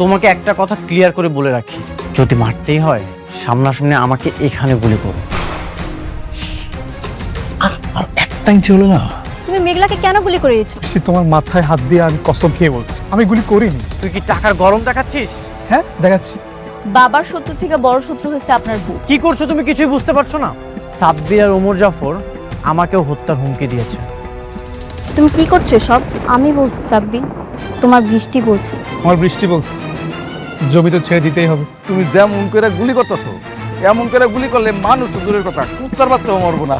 তোমাকে একটা কথা ক্লিয়ার করে বলে রাখি, যদি মারতেই হয় সামনাসামনি আমাকে এখানে গুলি করো। আর একটা ইঞ্চি হলো না। তুমি মেঘলাকে কেন গুলি করে দিয়েছো? তোমার মাথায় হাত দিয়ে আমি কসম খেয়ে বলছি আমি গুলি করিনি। তুই কি টাকার গরম দেখাচ্ছিস? হ্যাঁ দেখাচ্ছি। বাবার শত্রু থেকে বড় শত্রু হয়েছে আপনার বউ। কি করছো তুমি কিছুই বুঝতে পারছো না? সাব্বির আর ওমর জাফর আমাকেও হত্যার হুমকি দিয়েছে। তুমি কি করছো সব? আমি বলছি সাব্বি, তোমার বৃষ্টি বলছি। আমার বৃষ্টি বলছে জমি তো ছেড়ে দিতেই হবে। তুমি যেমন করে গুলি করতেছো এমন করে গুলি করলে মানুষ তো দূরের কথা, কুত্তার বাচ্চাও মরবো না।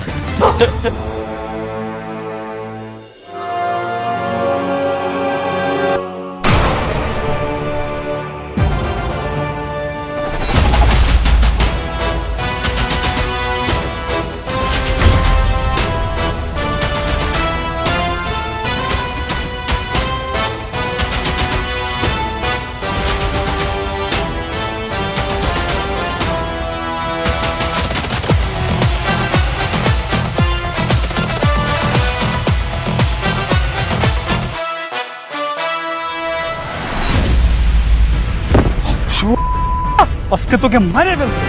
আজকে তোকে মারে ফেলবো।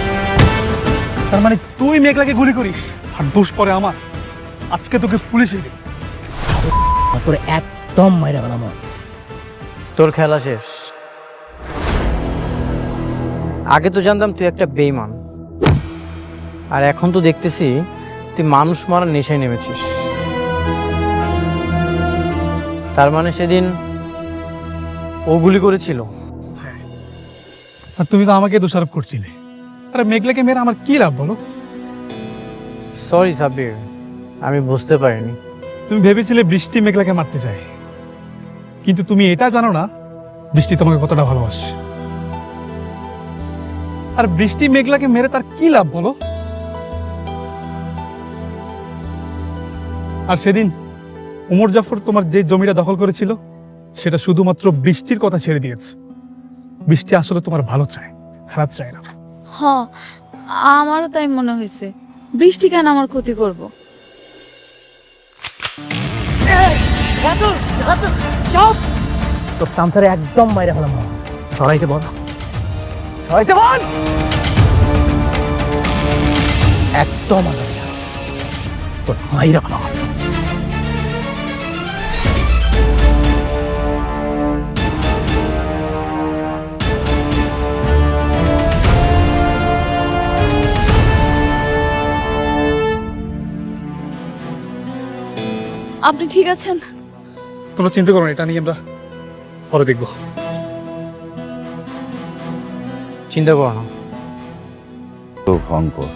তার মানে তুই মেঘলাকে গুলি করিস আর দোষ পরে আমার। আজকে তোকে পুলিশে দেব। তোর একদম মাইরা বানাবো। তোর খেলা শেষ। আগে তো জানতাম তুই একটা বেঈমান, আর এখন তো দেখতেছি তুই মানুষ মারার নেশায় নেমেছিস। তার মানে সেদিন ও গুলি করেছিল? আর তুমি তো আমাকে দোষারোপ করছিলে। আরে মেঘলাকে মেরে আমার কি লাভ বলো? সরি সাব্বির, আমি বুঝতে পারিনি। তুমি ভেবেছিলে বৃষ্টি মেঘলাকে মারতে চায়, কিন্তু তুমি এটা জানো না বৃষ্টি তোমাকে কতটা ভালোবাসে। আর বৃষ্টি মেঘলাকে মেরে তার কি লাভ বলো? আর সেদিন ওমর জাফর তোমার যে জমিটা দখল করেছিল সেটা শুধুমাত্র বৃষ্টির কথা ছেড়ে দিয়েছে। বৃষ্টি আসলে তোমার ভালো চায়, খারাপ চায় না। হ্যাঁ, আমারও তাই মনে হয়েছে। বৃষ্টি কেন আমার ক্ষতি করব? তোর চামচারে একদম মাইরা ফেলাম। সরাইতে বল, সরাইতে বল। একদম আগামী না। তোর মাইরা ফেলাম। আপনি ঠিক আছেন? তোমরা চিন্তা করো না, এটা নিয়ে আমরা পরে দেখবো। চিন্তা করো না। তো ভয়ঙ্কর,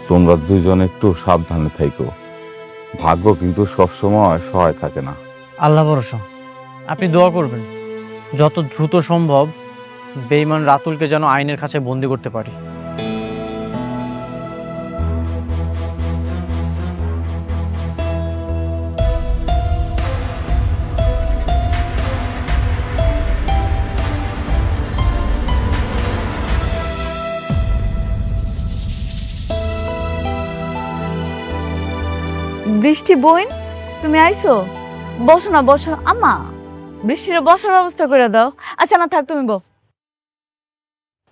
তোমরা দুইজন একটু সাবধানে থাইকো। ভাগ্য কিন্তু সবসময় সহায় থাকে না। আল্লাহ ভরসা। আপনি দোয়া করবেন যত দ্রুত সম্ভব বেঈমান রাতুলকে যেন আইনের কাছে বন্দি করতে পারি। বৃষ্টি বোন, তুমি আইছো? বসো না, বসো। আম্মা, বৃষ্টির বসার ব্যবস্থা করে দাও। আচ্ছা না থাক, তুমি বস।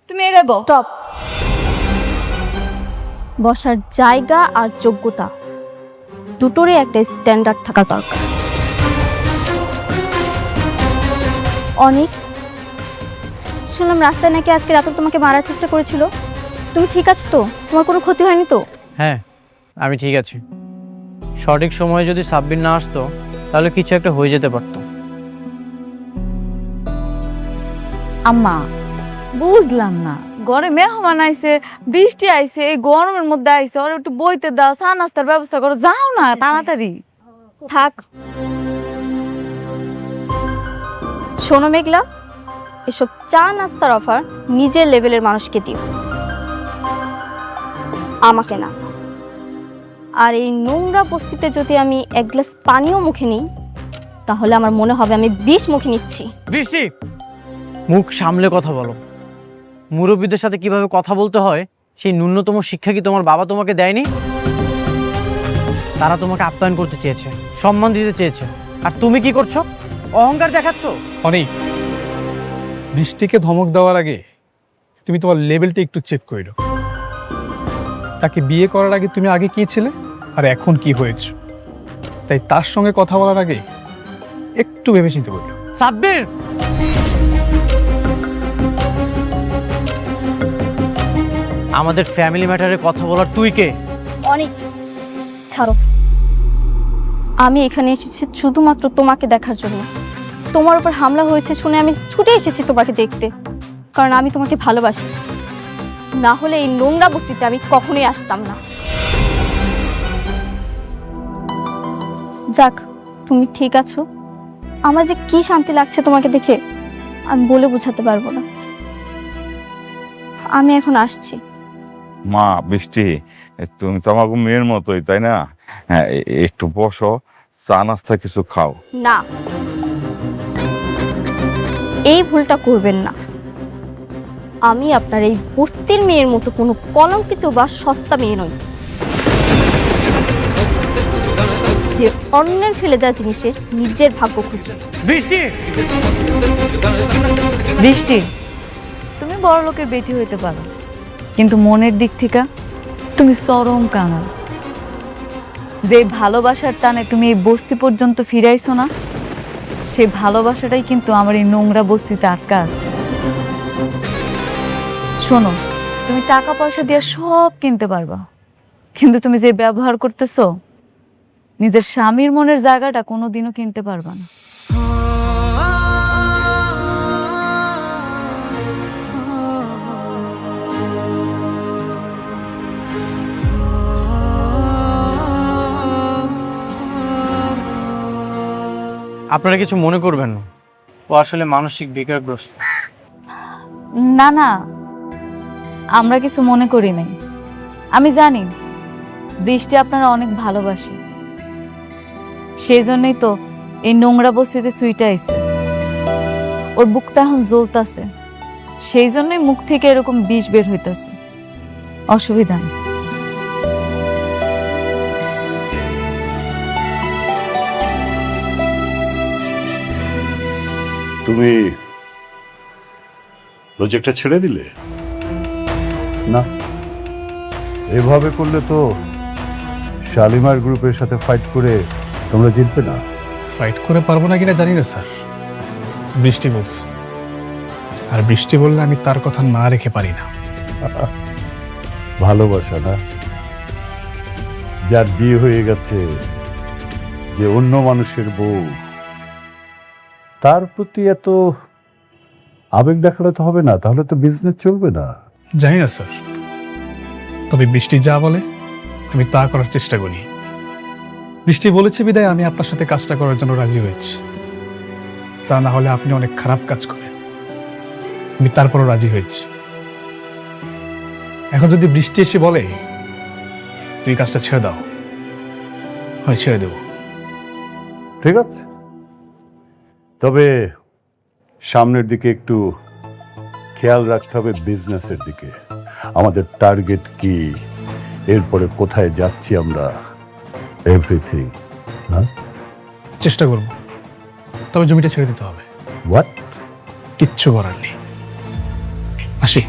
তুমি এড়ে বস। স্টপ। বসার জায়গা আর যোগ্যতা দুটোরই একটা স্ট্যান্ডার্ড থাকা দরকার। অনেক শুনলাম রাস্তায় নাকি আজকে রাতে তোমাকে মারার চেষ্টা করেছিল। তুমি ঠিক আছো তো? তোমার কোনো ক্ষতি হয়নি তো? হ্যাঁ, আমি ঠিক আছি। সঠিক সময়ে যদি সাব্বির না আসতো তাহলে কিছু একটা হয়ে যেতে পারতো। আম্মা, বুঝলাম না, ঘরে মেহমান আইছে, বৃষ্টি আইছে, এই গরমের মধ্যে আইছে, ওর একটু বইতে দাও, চা নাস্তার ব্যবস্থা করো, যাও না তাড়াতাড়ি। থাক। শোনো মেঘলা, এসব চা নাস্তার অফার নিজের লেভেলের মানুষকে দিও, আমাকে না। আর এই নোংরা বস্তিতে যদি আমি এক গ্লাস পানিও মুখে নিই তাহলে আমার মনে হবে আমি 20 মুখে নিচ্ছি। বৃষ্টি, মুখ সামলে কথা বলো। মুরব্বীদের সাথে কিভাবে কথা বলতে হয় সেই ন্যূনতম শিক্ষা কি তোমার বাবা তোমাকে দেয়নি? তারা তোমাকে আপ্যায়ন করতে চেয়েছে, সম্মান দিতে চেয়েছে, আর তুমি কি করছো? অহংকার দেখাচ্ছ। অনেক বৃষ্টিকে ধমক দেওয়ার আগে তুমি তোমার লেভেলটা একটু চেক করে নাও। তাকে বিয়ে করার আগে তুমি আগে কি ছিলে আর এখন কি হয়েছে, তাই তার সঙ্গে কথা বলার আগে একটু ভেবে চিন্তে বললো। সাব্বির, আমাদের ফ্যামিলি ম্যাটারে কথা বলার তুই কে? অনেক ছাড়ো, আমি এখানে এসেছি শুধুমাত্র তোমাকে দেখার জন্য। তোমার উপর হামলা হয়েছে শুনে আমি ছুটে এসেছি তোমাকে দেখতে, কারণ আমি তোমাকে ভালোবাসি। না হলে এই নোংরা বস্তিতে আমি কখনোই আসতাম না। যাক, তুমি ঠিক আছো। আমার যে কি শান্তি লাগছে তোমাকে দেখে আমি বলে বোঝাতে পারবো না। আমি এখন আসছি। মা বৃষ্টি, তুমি তো আমার মেয়ের মতোই, তাই না? হ্যাঁ, একটু বসো, চা নাস্তা কিছু খাও। না, এই ভুলটা করবেন না। আমি আপনার এই বস্তির মেয়ের মতো কোনো কলঙ্কিত বা সস্তা মেয়ে নই, যে অন্যের ফেলে দেওয়া জিনিসের নিজের ভাগ্য খুঁজে। বৃষ্টি, বৃষ্টি, তুমি বড় লোকের বেটি হইতে পারো, কিন্তু মনের দিক থেকে তুমি চরম কাঙাল। যে ভালোবাসার টানে তুমি এই বস্তি পর্যন্ত ফিরাইছো না, সেই ভালোবাসাটাই কিন্তু আমার এই নোংরা বস্তিতে আটকা আছে। শোনো, তুমি টাকা পয়সা দিয়ে সব কিনতে পারবা, কিন্তু তুমি যে ব্যবহার করতেছো, নিজের স্বামীর মনের জায়গাটা কোনোদিনও কিনতে পারবা না। আপনারা কিছু মনে করবেন না, ও আসলে মানসিক বিকারগ্রস্ত। না না, আমরা কিছু মনে করি নাই। আমি জানি বৃষ্টি আপনারা অনেক ভালোবাসে, সেই জন্যই তো এই নোংরা বস্তিতে সুইটা আইছে। ওর বুকটা এখন জ্বলতাছে, সেই জন্যই মুখ থেকে এরকম বিষ বের হইতাছে। অসুবিধা নেই। তুমি প্রজেক্টটা ছেড়ে দিলে? না, এভাবে করলে তো শালিমার গ্রুপের সাথে ফাইট করে তোমরা জিতবে না। ফাইট করে পারবো না কিনা জানি না স্যার, বৃষ্টি বলছে, আর বৃষ্টি বললে আমি তার কথা না রেখে পারি না। ভালোবাসা না, যার বিয়ে হয়ে গেছে, যে অন্য মানুষের বউ, তার প্রতি এত আবেগ দেখালে তো হবে না, তাহলে তো বিজনেস চলবে না। জানি না স্যার, তবে বৃষ্টি যা বলে আমি তা করার চেষ্টা করি। বৃষ্টি বলেছে বিদায় আমি আপনার সাথে কাজটা করার জন্য রাজি হয়েছি। তা না হলে আপনি অনেক খারাপ কাজ করেন, আমি তারপরও রাজি হয়েছি। এখন যদি বৃষ্টি এসে বলে তুই কাজটা ছেড়ে দাও, আমি ছেড়ে দেব। ঠিক আছে, তবে সামনের দিকে একটু খেয়াল রাখতে হবে, বিজনেসের দিকে। আমাদের টার্গেট কি, এরপরে কোথায় যাচ্ছি আমরা, এভরিথিং। হ্যাঁ, চেষ্টা করব, তবে জমিটা ছেড়ে দিতে হবে। হোয়াট? কিচ্ছু করার নেই। আসি।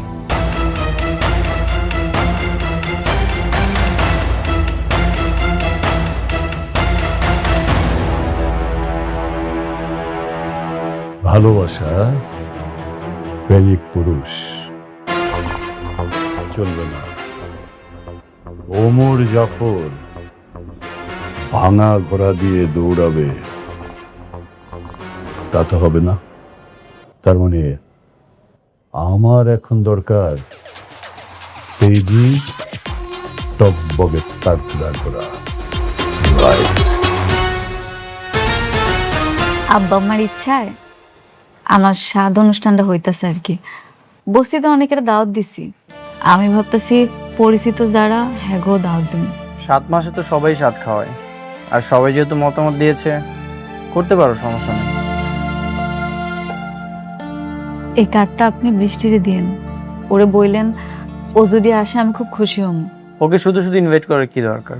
ভালোবাসা প্রেমিক পুরুষ চলবে না। ওমর জাফর ভাঙা ঘোড়া দিয়ে দৌড়াবে, তা তো হবে না। তার মানে আমার এখন দরকার তেজি টকবগে তারকুড়া ঘোড়া। রাইট। আব্বা আমার ইচ্ছায় আমার স্বাদ অনুষ্ঠানটা হইতাছে আর কি। বস্তিতে অনেকের দাওয়াত দিছি, আমি ভাবতেছি পরিচিত যারা হ্যাগো দাওয়াত দিন। 7 মাসে তো সবাই স্বাদ খাওয়ায়, আর সবাই যেহেতু মতামত দিয়েছে করতে পারো, সমস্যা নেই। এই কার্ডটা আপনি বৃষ্টিরে দিয়েন, ওরে বললেন ও যদি আসে আমি খুব খুশি হব। ওকে শুধু শুধু ইনভাইট করার কি দরকার?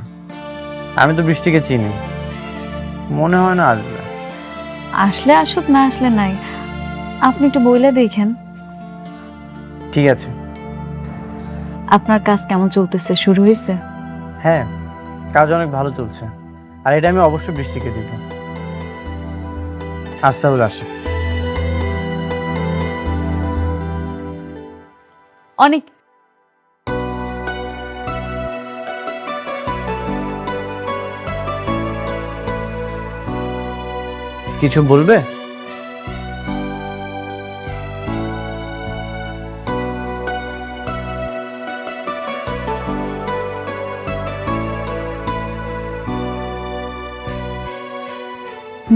আমি তো বৃষ্টিকে চিনি, মনে হয় না আসবে। আসলে আসুক, না আসলে নাই। আপনি একটু বইলে দেখেন ঠিক আছে। আপনার কাজ কেমন চলতেছে, শুরু হয়েছে? হ্যাঁ, কাজ অনেক ভালো চলছে, আর এটা আমি অবশ্যই বৃষ্টিকে দিব। আজ তাহলে আসি। অনেক কিছু বলবে?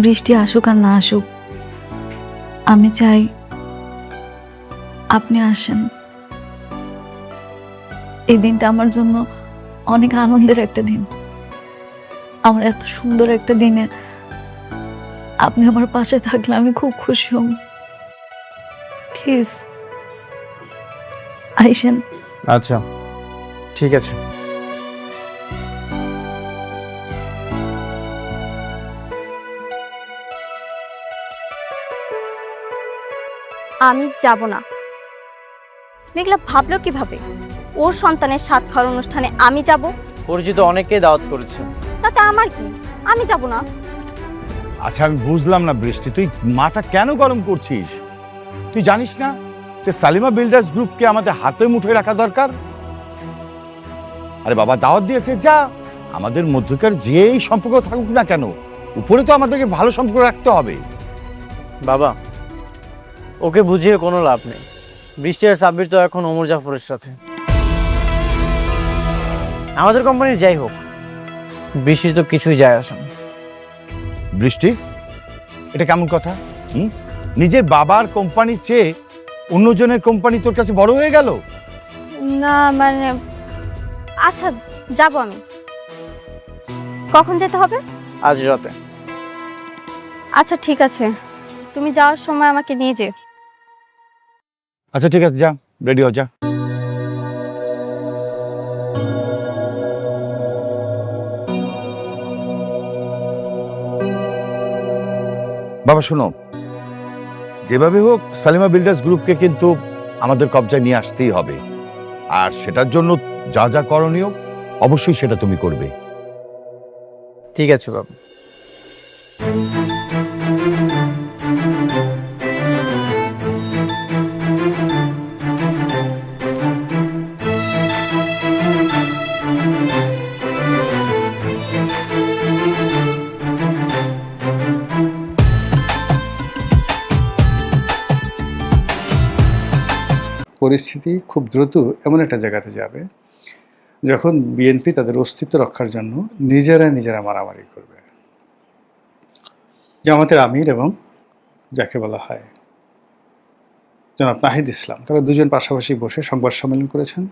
বৃষ্টি আসুক আর না আসুক, আমি চাই আপনি আসেন। এই দিনটা আমার জন্য অনেক আনন্দের একটা দিন। আমার এত সুন্দর একটা দিনে আপনি আমার পাশে থাকলে আমি খুব খুশি হব। প্লিজ আইসেন। আচ্ছা, ঠিক আছে। আমি যাব না। মেঘলা ভাবলো কিভাবে ওর সন্তানের সাত খাওয়ার অনুষ্ঠানে আমি যাব? পরিচিত অনেককেই দাওয়াত করেছে। তাতে আমার কি? আমি যাব না। আচ্ছা আমি বুঝলাম না বৃষ্টি, তুই মাথা কেন গরম করছিস? তুই জানিস না যে সালিমা বিল্ডার্স গ্রুপকে আমাদের হাতে মুঠোয় রাখা দরকার? আরে বাবা দাওয়াত দিয়েছে, যা। আমাদের মধ্যকার যেই সম্পর্ক থাকুক না কেন, উপরে তো আমাদেরকে ভালো সম্পর্ক রাখতে হবে। বাবা, ওকে বুঝিয়ে কোনো লাভ নেই। বৃষ্টি আর সাব্বির তো এখন ওমর জাফরের সাথে। আমাদের কোম্পানির যাই হোক, বৃষ্টি তো কিছুই যায় আসে না। বৃষ্টি, এটা কেমন কথা? নিজের বাবার কোম্পানির চেয়ে অন্যজনের কোম্পানি তোর কাছে বড় হয়ে গেল? না মানে, আচ্ছা যাব আমি। কখন যেতে হবে? আজ রাতে। আচ্ছা ঠিক আছে, তুমি যাওয়ার সময় আমাকে নিয়ে যেও। আচ্ছা ঠিক আছে, যা, রেডি হ, যা। বাবা শোনো, যেভাবে হোক সালিমা বিল্ডার্স গ্রুপকে কিন্তু আমাদের কবজায় নিয়ে আসতেই হবে, আর সেটার জন্য যা যা করণীয় অবশ্যই সেটা তুমি করবে। ঠিক আছে বাবা। পরিস্থিতি খুব দ্রুত এমন একটা জায়গাতে যাবে যখন বিএনপি তাদের অস্তিত্ব রক্ষার জন্য নিজেরা মারামারি করবে। জামাতের আমির এবং যাকে বলা হয় জনাব নাহিদ ইসলাম, তারা দুজন পাশাপাশি বসে সংবাদ সম্মেলন করেছেন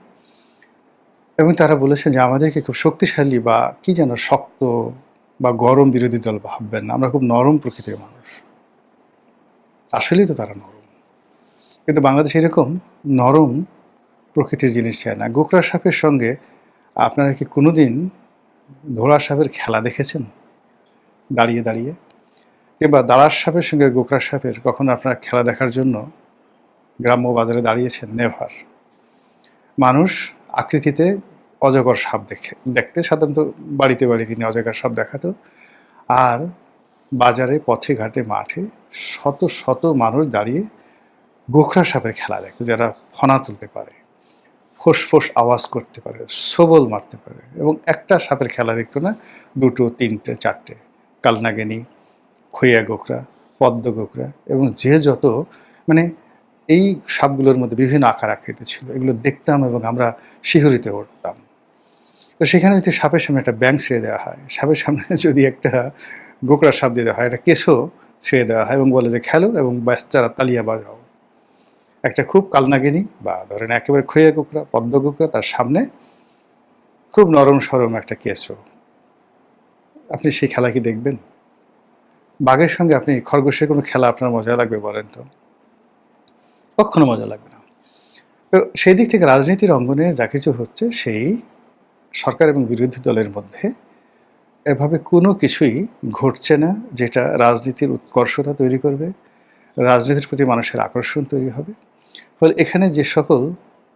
এবং তারা বলেছেন যে আমাদেরকে খুব শক্তিশালী বা কি যেন শক্ত বা গরম বিরোধী দল ভাববেন না, আমরা খুব নরম প্রকৃতির মানুষ। আসলেই তো তারা নরম, কিন্তু বাংলাদেশ এরকম নরম প্রকৃতির জিনিস চায় না। গোকরা সাপের সঙ্গে আপনারা কি কোনোদিন ধোড়া সাপের খেলা দেখেছেন দাঁড়িয়ে দাঁড়িয়ে? কিংবা দাঁড়ার সাপের সঙ্গে গোকরা সাপের কখনো আপনারা খেলা দেখার জন্য গ্রাম্য বাজারে দাঁড়িয়েছেন? নেভার। মানুষ আকৃতিতে অজগর সাপ দেখতে সাধারণত বাড়িতে তিনি অজগর সাপ দেখাতো, আর বাজারে পথে ঘাটে মাঠে শত শত মানুষ দাঁড়িয়ে গোখরা সাপের খেলা দেখতো, যারা ফনা তুলতে পারে, ফোঁস আওয়াজ করতে পারে, সবল মারতে পারে, এবং একটা সাপের খেলা দেখতো না, দুটো তিনটে চারটে, কালনাগিনী, খইয়া গোখরা, পদ্ম গোখরা, এবং যে যত মানে এই সাপগুলোর মধ্যে বিভিন্ন আকার আকৃতি ছিল, এগুলো দেখতাম এবং আমরা শিহরিতে উঠতাম। তো সেখানে যদি সাপের সামনে একটা ব্যাঙ ছেড়ে দেওয়া হয়, সাপের সামনে যদি একটা গোকরা সাপ দিয়ে দেওয়া হয়, একটা কেশো ছেড়ে দেওয়া হয় এবং বলে যে খেলো এবং বাচ্চারা তালিয়া বাজাও, একটা খুব কালনাগিনী বা ধরেন একেবারে খইয়া গোকরা, পদ্ম গোকরা, তার সামনে খুব নরম সরম একটা কেশো, আপনি সেই খেলা কি দেখবেন? বাঘের সঙ্গে আপনি খরগোশের কোনো খেলা আপনার মজা লাগবে বলেন তো? কখনো মজা লাগবে না। তো সেই দিক থেকে রাজনীতির অঙ্গনে যা কিছু হচ্ছে, সেই সরকার এবং বিরোধী দলের মধ্যে এভাবে কোনো কিছুই ঘটছে না যেটা রাজনীতির উৎকর্ষতা তৈরি করবে, রাজনীতির প্রতি মানুষের আকর্ষণ তৈরি হবে। ফলে এখানে যে সকল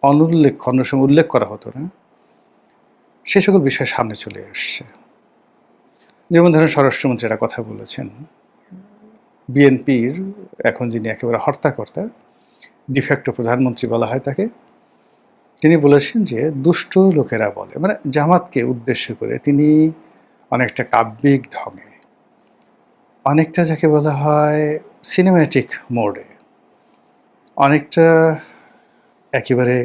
অন্য সময় উল্লেখ করা হতো না, সে সকল বিষয় সামনে চলে এসছে। যেমন ধরেন স্বরাষ্ট্রমন্ত্রী একটা কথা বলেছেন, বিএনপির এখন যিনি একেবারে হর্তাকর্তা, ডিফ্যাক্টো প্রধানমন্ত্রী বলা হয় তাকে, তিনি বলেছেন যে দুষ্ট লোকেরা বলে, মানে জামাতকে উদ্দেশ্য করে তিনি অনেকটা কাব্যিক ঢঙে, অনেকটা যাকে বলা হয় সিনেম্যাটিক মোডে, অনেকটা একেবারে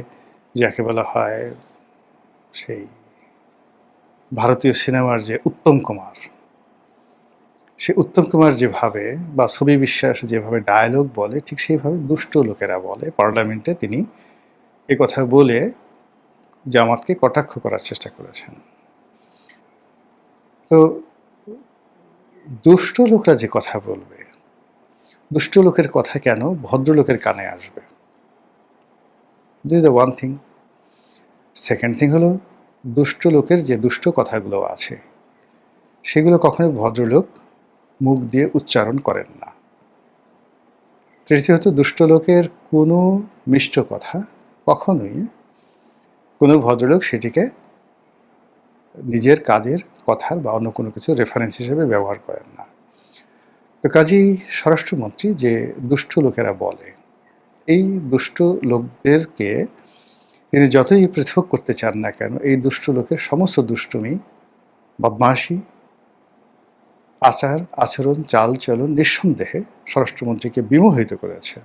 যাকে বলা হয় সেই ভারতীয় সিনেমার যে উত্তম কুমার, সে উত্তম কুমার যেভাবে বা ছবি বিশ্বাস যেভাবে ডায়ালগ বলে, ঠিক সেইভাবে দুষ্ট লোকেরা বলে পার্লামেন্টে তিনি এ কথা বলে জামাতকে কটাক্ষ করার চেষ্টা করেছেন। তো দুষ্ট লোকরা যে কথা বলবে, দুষ্ট লোকের কথা কেন ভদ্রলোকের কানে আসবে? This is the one thing. Second thing হলো, দুষ্ট লোকের যে দুষ্ট কথাগুলো আছে সেগুলো কখনোই ভদ্রলোক মুখ দিয়ে উচ্চারণ করেন না। তৃতীয়ত, দুষ্ট লোকের কোনো মিষ্ট কথা কখনোই কোনো ভদ্রলোক সেটিকে নিজের কাজের কথার বা অন্য কোনো কিছু রেফারেন্স হিসেবে ব্যবহার করেন না। তো কাজেই স্বরাষ্ট্রমন্ত্রী যে দুষ্ট লোকেরা বলে, এই দুষ্ট লোকদেরকে তিনি যতই পৃথক করতে চান না কেন, এই দুষ্ট লোকের সমস্ত দুষ্টুমি, বদমাশি, আচরণ, চাল চলন নিঃসন্দেহে স্বরাষ্ট্রমন্ত্রীকে বিমোহিত করেছে।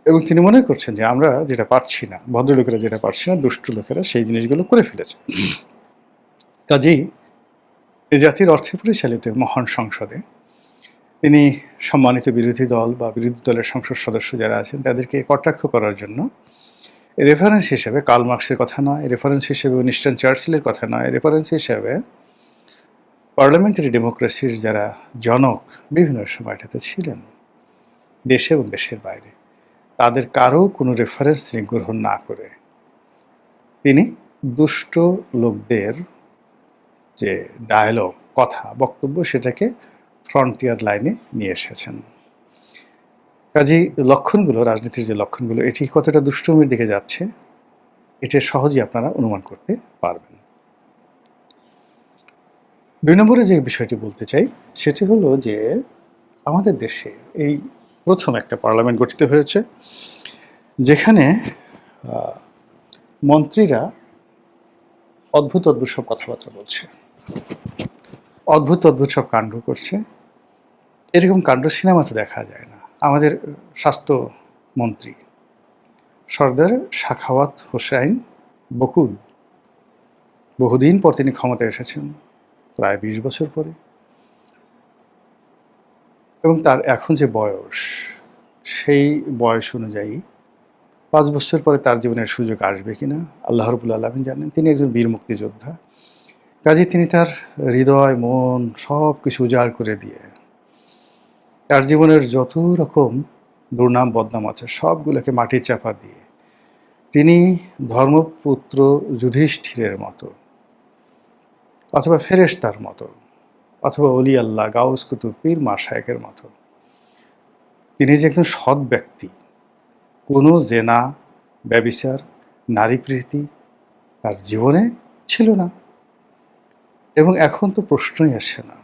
এবং তিনি মনে করছেন যে আমরা যেটা পারছি না, ভদ্রলোকেরা যেটা পারছি না, দুষ্ট লোকেরা সেই জিনিসগুলো করে ফেলেছে। কাজেই এই জাতির অর্থে পরিচালিত মহান সংসদে তিনি সম্মানিত বিরোধী দল বা বিরোধী দলের সংসদ সদস্য যারা আছেন তাদেরকে কটাক্ষ করার জন্য রেফারেন্স হিসেবে কার্ল মার্কসের কথা নয়, রেফারেন্স হিসেবে উইনস্টন চার্চিলের কথা নয়, রেফারেন্স হিসেবে পার্লামেন্টারি ডেমোক্রেসির যারা জনক বিভিন্ন সময়টাতে ছিলেন দেশে এবং দেশের বাইরে, তাদের কারো কোনো রেফারেন্স তিনি গ্রহণ না করে তিনি দুষ্ট লোকদের যে ডায়ালগ, কথা, বক্তব্য, সেটাকে ফ্রন্টিয়ার লাইনে নিয়ে এসেছেন। কাজেই লক্ষণগুলো, রাজনীতির যে লক্ষণগুলো, এটি কতটা দুষ্টমির দিকে যাচ্ছে এটা সহজেই আপনারা অনুমান করতে পারবেন। 2 নম্বরে যে বিষয়টি বলতে চাই সেটি হলো যে আমাদের দেশে এই প্রথম একটা পার্লামেন্ট গঠিত হয়েছে যেখানে মন্ত্রীরা অদ্ভুত অদ্ভুত সব কথাবার্তা বলছে, অদ্ভুত অদ্ভুত সব কাণ্ড করছে। এরকম কাণ্ড সিনেমাতে দেখা যায় না। আমাদের স্বাস্থ্যমন্ত্রী সর্দার সাখাওয়াত হোসাইন বকুল, বহুদিন পর তিনি ক্ষমতায় এসেছেন, প্রায় 20 বছর পরে, এবং তার এখন যে বয়স, সেই বয়স অনুযায়ী 5 বছর পরে তার জীবনের সুযোগ আসবে কিনা আল্লাহ রাব্বুল আলামিন জানেন। তিনি একজন বীর মুক্তিযোদ্ধা, কাজে তিনি তার হৃদয়, মন সব কিছু উজাড় করে দিয়ে তার জীবনের যত রকম দুর্নাম বদনাম আছে সবগুলোকে মাটির চাপা দিয়ে তিনি ধর্মপুত্র যুধিষ্ঠিরের মতো অথবা ফেরেশতার মতো অথবা অলি আল্লাহ, গাউস কুতুব, পীর মাশায়েখের মতো তিনি যে একজন সৎ ব্যক্তি, কোনো জেনা, ব্যভিচার, নারী প্রীতি তার জীবনে ছিল না। এবং এখন তো প্রশ্নই আসে না।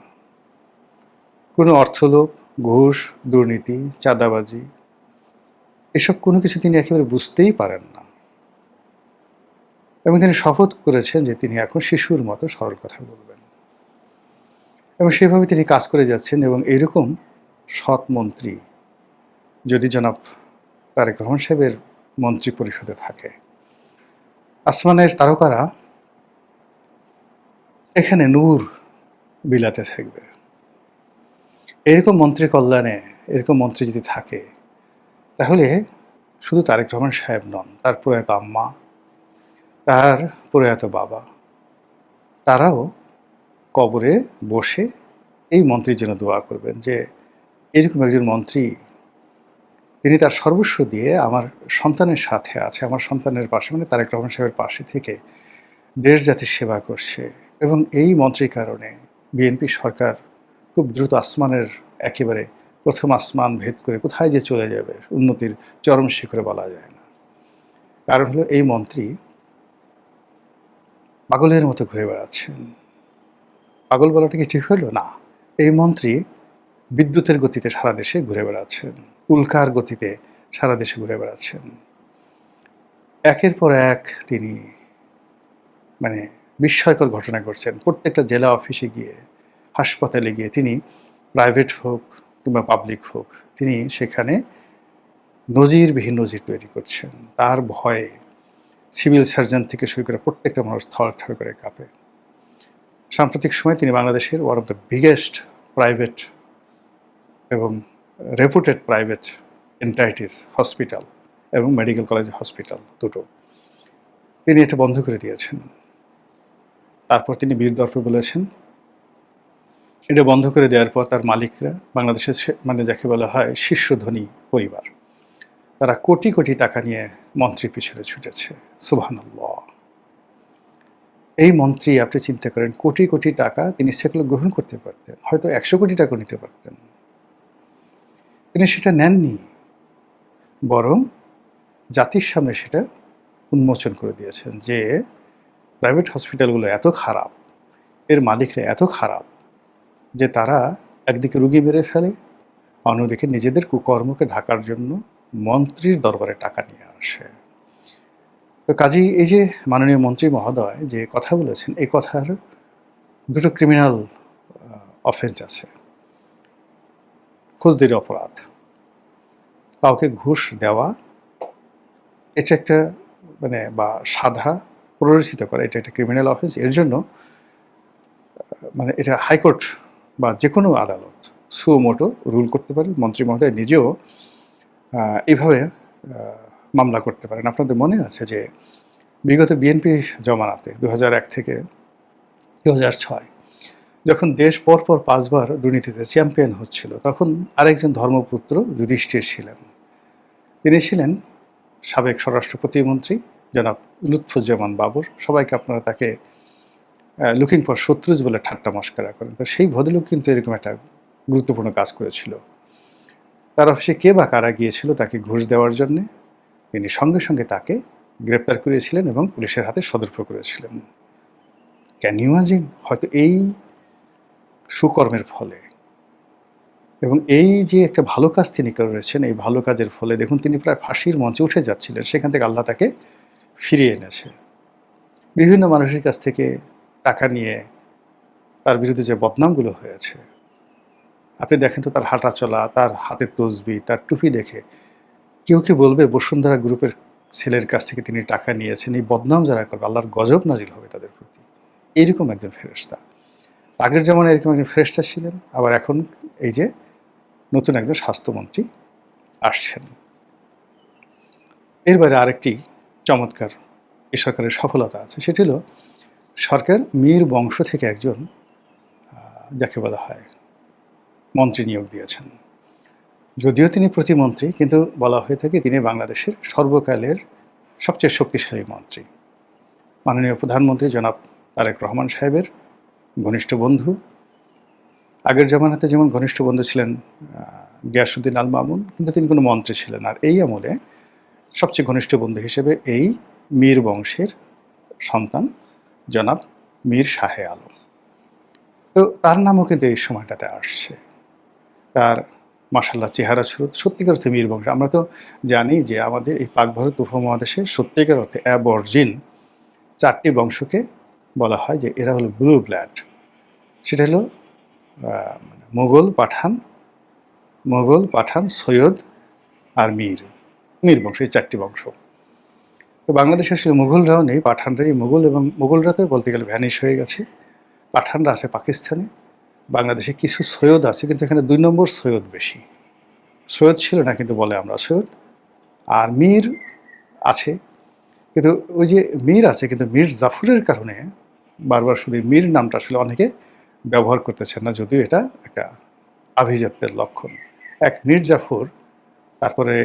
কোনো অর্থলোভ, ঘুষ, দুর্নীতি, চাঁদাবাজি, এসব কোনো কিছু তিনি একেবারে বুঝতেই পারেন না। এবং তিনি শপথ করেছেন যে তিনি এখন শিশুর মতো সরল কথা বলবেন, এবং সেভাবে তিনি কাজ করে যাচ্ছেন। এবং এইরকম সৎ মন্ত্রী যদি জনাব তারেক রহমান সাহেবের মন্ত্রী পরিষদে থাকে, আসমানের তারকারা এখানে নূর বিলাতে থাকবে। এরকম মন্ত্রী কল্যাণে এরকম মন্ত্রী যদি থাকে, তাহলে শুধু তারেক রহমান সাহেব নন, তার প্রয়াত আম্মা, তার প্রয়াত বাবা, তারাও কবরে বসে এই মন্ত্রীর জন্য দোয়া করবেন যে এরকম একজন মন্ত্রী, তিনি তার সর্বস্ব দিয়ে আমার সন্তানের সাথে আছে, আমার সন্তানের পাশে, মানে তারেক রহমান সাহেবের পাশে থেকে দেশ জাতির সেবা করছে। এবং এই মন্ত্রীর কারণে বিএনপি সরকার খুব দ্রুত আসমানের একেবারে প্রথম আসমান ভেদ করে কোথায় যে চলে যাবে, উন্নতির চরম শিখরে বলা যায় না। কারণ হলো এই মন্ত্রী পাগলের মতো ঘুরে বেড়াচ্ছেন। পাগল বলাটা কি ঠিক হলো না? এই মন্ত্রী বিদ্যুতের গতিতে সারা দেশে ঘুরে বেড়াচ্ছেন, উল্কার গতিতে সারা দেশে ঘুরে বেড়াচ্ছেন। একের পর এক তিনি মানে বিস্ময়কর ঘটনা ঘটছেন। প্রত্যেকটা জেলা অফিসে গিয়ে, হাসপাতালে গিয়ে, তিনি প্রাইভেট হোক কিংবা পাবলিক হোক, তিনি সেখানে নজিরবিহীন নজির তৈরি করছেন। তার ভয়ে সিভিল সার্জন থেকে শুরু করে প্রত্যেকটা মানুষ থরথর করে কাঁপে। সাম্প্রতিক সময় তিনি বাংলাদেশের one of the biggest private এবং রেপুটেড প্রাইভেট এন্টাইটিস হসপিটাল এবং মেডিকেল কলেজ হসপিটাল দুটো, তিনি এটা বন্ধ করে দিয়েছেন। তারপর তিনি বীর দর্পে বলেছেন, এটা বন্ধ করে দেওয়ার পর তার মালিকরা বাংলাদেশের মানে যাকে বলা হয় শীর্ষধনী পরিবার, তারা কোটি কোটি টাকা নিয়ে মন্ত্রী পিছনে ছুটেছে। সুবহানাল্লাহ। এই মন্ত্রী, আপনি চিন্তা করেন, কোটি কোটি টাকা তিনি সেগুলো গ্রহণ করতে পারতেন, হয়তো 100 কোটি টাকা নিতে পারতেন, তিনি সেটা নেননি, বরং জাতির সামনে সেটা উন্মোচন করে দিয়েছেন যে প্রাইভেট হসপিটালগুলো এত খারাপ, এর মালিকরা এত খারাপ যে তারা একদিকে রুগী মেরে ফেলে, অন্যদিকে নিজেদের কুকর্মকে ঢাকার জন্য মন্ত্রীর দরবারে টাকা নিয়ে আসে। তো কাজেই এই যে মাননীয় মন্ত্রী মহোদয় যে কথা বলেছেন, এই কথার দুটো ক্রিমিনাল অফেন্স আছে। ফৌজদারি অপরাধ, কাউকে ঘুষ দেওয়া, এটা একটা মানে বা সাধা প্ররোচিত করা, এটা একটা ক্রিমিনাল অফেন্স। এর জন্য মানে এটা হাইকোর্ট বা যে কোনো আদালত সুমোটো রুল করতে পারে। মন্ত্রী মহোদয় নিজেও এইভাবে মামলা করতে পারেন। আপনাদের মনে আছে যে বিগত বিএনপি জমানাতে 2001 থেকে 2006 যখন দেশ পরপর 5 বার দুর্নীতিতে চ্যাম্পিয়ন হচ্ছিল, তখন আরেকজন ধর্মপুত্র যুধিষ্ঠির ছিলেন। তিনি ছিলেন সাবেক স্বরাষ্ট্র প্রতিমন্ত্রী জনাব লুৎফুজ্জামান বাবর। সবাইকে আপনারা তাকে লুকিং ফর শত্রুজ বলে ঠাট্টা মস্করা করেন। তো সেই ভদ্রলোক কিন্তু এরকম একটা গুরুত্বপূর্ণ কাজ করেছিল। তার অফিসে কে বা কারা গিয়েছিল তাকে ঘুষ দেওয়ার জন্যে, তিনি সঙ্গে সঙ্গে তাকে গ্রেপ্তার করেছিলেন এবং পুলিশের হাতে সোপর্দ করেছিলেন। Can you imagine? হয়তো এই সুকর্মের ফলে এবং এই যে একটা ভালো কাজ তিনি করেছেন, এই ভালো কাজের ফলে দেখুন তিনি প্রায় ফাঁসির মঞ্চে উঠে যাচ্ছিলেন, সেখান থেকে আল্লাহ তাকে ফিরিয়ে এনেছে। বিভিন্ন মানুষের কাছ থেকে টাকা নিয়ে তার বিরুদ্ধে যে বদনামগুলো হয়েছে, আপনি দেখেন তো তার হাঁটা চলা, তার হাতের তসবি, তার টুপি দেখে কেউ কি বলবে বসুন্ধরা গ্রুপের ছেলের কাছ থেকে তিনি টাকা নিয়েছেন? এই বদনাম যারা করবে আল্লাহর গজব নাজিল হবে তাদের প্রতি। এইরকম একজন ফেরেশতা। আগের জামানায় এরকম একজন ফেরেশতা ছিলেন, আবার এখন এই যে নতুন একজন স্বাস্থ্যমন্ত্রী আসছেন। এর বাইরে আরেকটি চমৎকার এই সরকারের সফলতা আছে, সেটি হলো সরকার মীর বংশ থেকে একজন যাকে বলা হয় মন্ত্রী নিয়োগ দিয়েছেন। যদিও তিনি প্রতিমন্ত্রী, কিন্তু বলা হয়ে থাকে তিনি বাংলাদেশের সর্বকালের সবচেয়ে শক্তিশালী মন্ত্রী। মাননীয় প্রধানমন্ত্রী জনাব তারেক রহমান সাহেবের ঘনিষ্ঠ বন্ধু। আগের জামানাতে যেমন ঘনিষ্ঠ বন্ধু ছিলেন গিয়াসউদ্দিন আল মামুন, কিন্তু তিনি কোনো মন্ত্রী ছিলেন। আর এই আমলে সবচেয়ে ঘনিষ্ঠ বন্ধু হিসেবে এই মীর বংশের সন্তান জনাব মীর শাহে আলম। তো তার নামও কিন্তু এই সময়টাতে আসছে। তার মাশাআল্লাহ চেহারা সুরত, সত্যিকার অর্থে মীর বংশ। আমরা তো জানি যে আমাদের এই পাক ভারত উপমহাদেশের সত্যিকার অর্থে অ্যাবরজিন 4টি বংশকে বলা হয় যে এরা হলো ব্লু ব্লাড। সেটা হলো মোগল, পাঠান, সৈয়দ আর মীর বংশ, এই 4টি বংশ। তো বাংলাদেশে আসলে মুঘলরাও নেই, পাঠানরাই মুঘল, এবং মুঘলরা তো বলতে গেলে ভ্যানিশ হয়ে গেছে। পাঠানরা আছে পাকিস্তানে, বাংলাদেশে কিছু সৈয়দ আছে, কিন্তু এখানে 2 নম্বর সৈয়দ বেশি। সৈয়দ ছিল না, কিন্তু বলে আমরা সৈয়দ। আর মীর আছে, কিন্তু ওই যে মীর আছে, কিন্তু মীর জাফরের কারণে বারবার শুধু মীর নামটা আসলে অনেকে ব্যবহার করতেছেন না, যদিও এটা একটা আভিজাত্যের লক্ষণ। এক মীর জাফর, তারপরে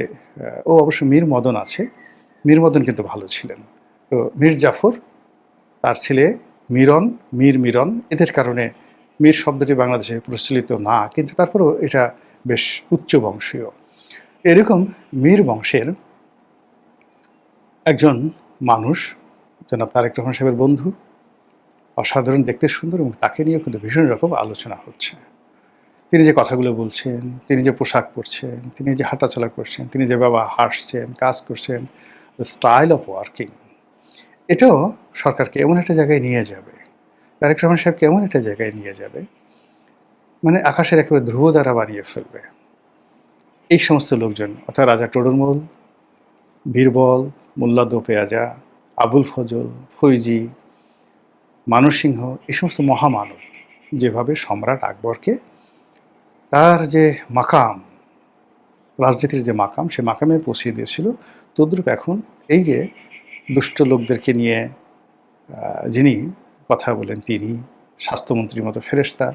ও অবশ্য মীর মদন আছে, মীর মদন কিন্তু ভালো ছিলেন। তো মীর জাফর, তার ছেলে মীর মিরন, এদের কারণে মীর শব্দটি বাংলাদেশে প্রচলিত না, কিন্তু তারপরেও এটা বেশ উচ্চ বংশীয়। এরকম মীর বংশের একজন মানুষ জনাব তারেক রহমান সাহেবের বন্ধু, অসাধারণ, দেখতে সুন্দর, এবং তাকে নিয়েও কিন্তু ভীষণ রকম আলোচনা হচ্ছে। তিনি যে কথাগুলো বলছেন, তিনি যে পোশাক পরছেন, তিনি যে হাঁটাচলা করছেন, তিনি যেভাবে হাসছেন, কাজ করছেন, দ্য স্টাইল অফ ওয়ার্কিং, এটাও সরকারকে এমন একটা জায়গায় নিয়ে যাবে, তারেক রহমান সাহেবকে এমন একটা জায়গায় নিয়ে যাবে, মানে আকাশের একেবারে ধ্রুব দ্বারা বানিয়ে ফেলবে। এই সমস্ত লোকজন, অর্থাৎ রাজা টোডরমল, বীরবল, মোল্লা দোপেয়াজা, আবুল ফজল, ফৈজি, মানসিংহ, এই সমস্ত মহামানব যেভাবে সম্রাট আকবরকে তার যে মাকাম, রাজনীতির যে মাকাম, সে মাকামে পৌঁছিয়ে দিয়েছিল, তদ্রূপ এখন এই যে দুষ্ট লোকদেরকে নিয়ে যিনি কথা বলেন, তিনি স্বাস্থ্যমন্ত্রীর মতো ফেরেশতা,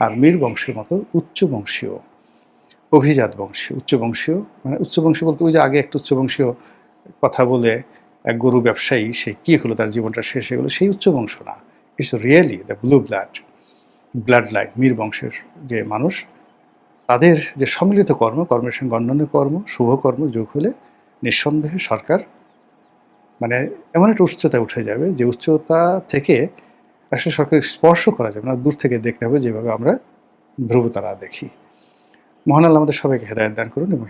আর মীর বংশের মতো উচ্চবংশীয়, অভিজাত বংশীয়, উচ্চবংশীয়, মানে উচ্চবংশীয় বলতে ওই যে আগে একটা উচ্চবংশীয় কথা বলে এক গরু ব্যবসায়ী, সে কী হলো, তার জীবনটা শেষ হয়ে গেলো, সেই উচ্চবংশ না। It's really the blue blood line, Mir বংশের যে মানুষ, তাদের যে সম্মিলিত কর্মের সঙ্গে অন্যান্য কর্ম, শুভকর্ম যোগ হলে নিঃসন্দেহে সরকার মানে এমন একটা উচ্চতায় উঠে যাবে, যে উচ্চতা থেকে আসলে সরকার স্পর্শ করা যাবে না, দূর থেকে দেখতে হবে যেভাবে আমরা ধ্রুবতারা দেখি। মহান আল্লাহ আমাদের সবাইকে হেদায়েত দান করুন এবং